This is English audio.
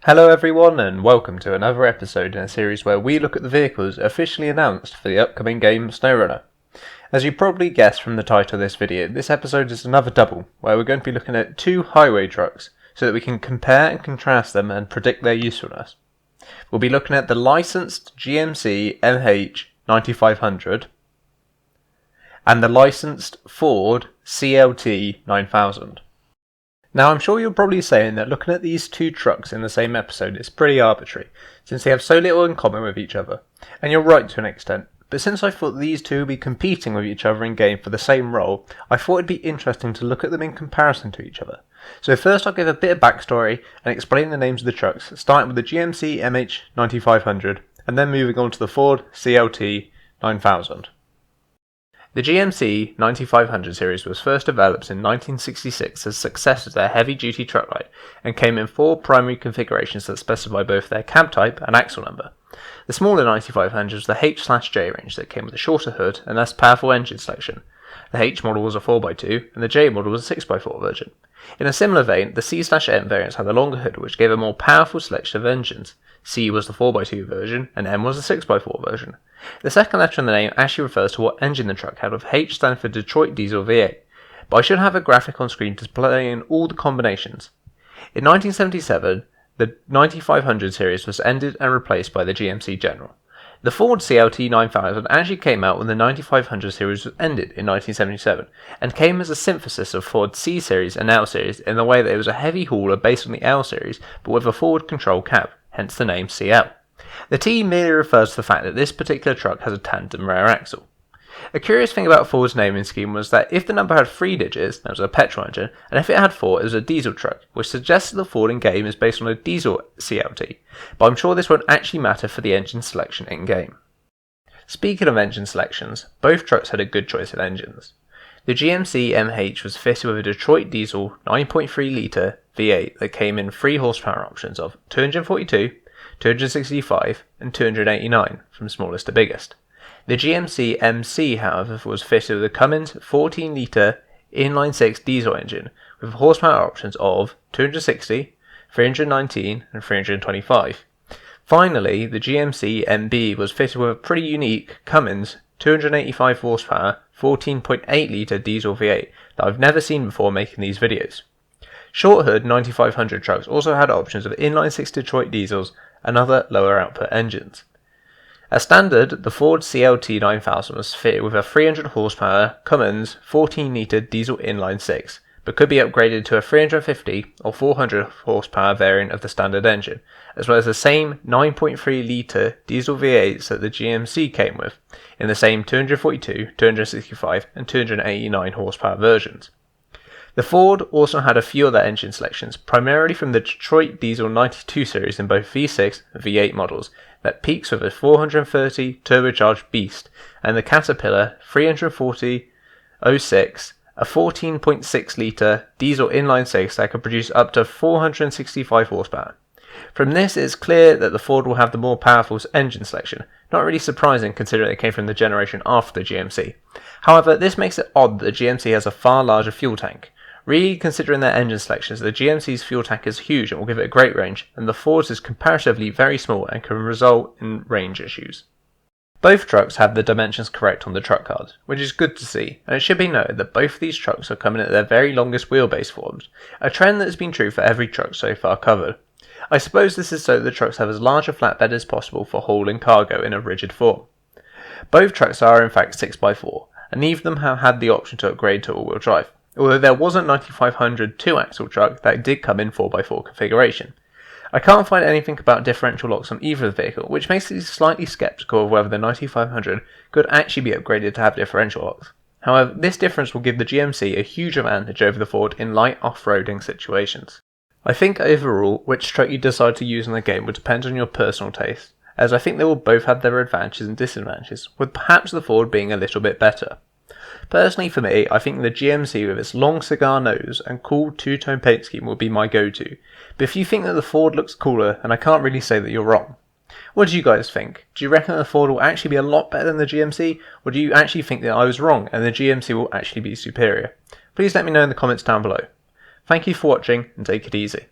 Hello everyone and welcome to another episode in a series where we look at the vehicles officially announced for the upcoming game Snowrunner. As you probably guessed from the title of this video, this episode is another double, where we're going to be looking at two highway trucks so that we can compare and contrast them and predict their usefulness. We'll be looking at the licensed GMC MH9500 and the licensed Ford CLT9000. Now I'm sure you're probably saying that looking at these two trucks in the same episode is pretty arbitrary, since they have so little in common with each other, and you're right to an extent, but since I thought these two would be competing with each other in game for the same role, I thought it'd be interesting to look at them in comparison to each other. So first I'll give a bit of backstory and explain the names of the trucks, starting with the GMC MH9500 and then moving on to the Ford CLT9000. The GMC 9500 series was first developed in 1966 as successor to their heavy-duty truck line and came in four primary configurations that specify both their cab type and axle number. The smaller 9500 was the H/J range that came with a shorter hood and less powerful engine selection. The H model was a 4x2 and the J model was a 6x4 version. In a similar vein, the C/M variants had a longer hood which gave a more powerful selection of engines. C was the 4x2 version and M was the 6x4 version. The second letter in the name actually refers to what engine the truck had, with H standing for Detroit Diesel V8, but I should have a graphic on screen displaying all the combinations. In 1977, the 9500 series was ended and replaced by the GMC General. The Ford CLT9000 actually came out when the 9500 series was ended in 1977, and came as a synthesis of Ford's C series and L series in the way that it was a heavy hauler based on the L series, but with a forward control cab, hence the name CL. The T merely refers to the fact that this particular truck has a tandem rear axle. A curious thing about Ford's naming scheme was that if the number had 3 digits, that was a petrol engine, and if it had 4, it was a diesel truck, which suggests that the Ford in-game is based on a diesel CLT, but I'm sure this won't actually matter for the engine selection in-game. Speaking of engine selections, both trucks had a good choice of engines. The GMC MH was fitted with a Detroit Diesel 9.3 litre V8 that came in 3 horsepower options of 242, 265 and 289 from smallest to biggest. The GMC MC, however, was fitted with a Cummins 14 litre inline-6 diesel engine with horsepower options of 260, 319 and 325. Finally, the GMC MB was fitted with a pretty unique Cummins 285 horsepower 14.8 litre diesel V8 that I've never seen before making these videos. Short hood 9500 trucks also had options of inline-6 Detroit diesels and other lower output engines. As standard, the Ford CLT9000 was fitted with a 300 horsepower Cummins 14 litre diesel inline-6, but could be upgraded to a 350 or 400 horsepower variant of the standard engine, as well as the same 9.3 litre diesel V8s that the GMC came with, in the same 242, 265 and 289 horsepower versions. The Ford also had a few other engine selections, primarily from the Detroit Diesel 92 series in both V6 and V8 models, that peaks with a 430 turbocharged Beast, and the Caterpillar 340 06, a 14.6 litre diesel inline-6 that could produce up to 465 horsepower. From this, it's clear that the Ford will have the more powerful engine selection, not really surprising considering it came from the generation after the GMC. However, this makes it odd that the GMC has a far larger fuel tank. Really, considering their engine selections, the GMC's fuel tank is huge and will give it a great range, and the Ford's is comparatively very small and can result in range issues. Both trucks have the dimensions correct on the truck cards, which is good to see, and it should be noted that both of these trucks are coming at their very longest wheelbase forms, a trend that has been true for every truck so far covered. I suppose this is so that the trucks have as large a flatbed as possible for hauling cargo in a rigid form. Both trucks are in fact 6x4, and neither of them have had the option to upgrade to all-wheel drive, although there was a 9500 2-axle truck that did come in 4x4 configuration. I can't find anything about differential locks on either of the vehicle, which makes me slightly skeptical of whether the 9500 could actually be upgraded to have differential locks. However, this difference will give the GMC a huge advantage over the Ford in light off-roading situations. I think overall, which truck you decide to use in the game would depend on your personal taste, as I think they will both have their advantages and disadvantages, with perhaps the Ford being a little bit better. Personally for me, I think the GMC with its long cigar nose and cool two-tone paint scheme will be my go-to, but if you think that the Ford looks cooler, then I can't really say that you're wrong. What do you guys think? Do you reckon that the Ford will actually be a lot better than the GMC, or do you actually think that I was wrong and the GMC will actually be superior? Please let me know in the comments down below. Thank you for watching and take it easy.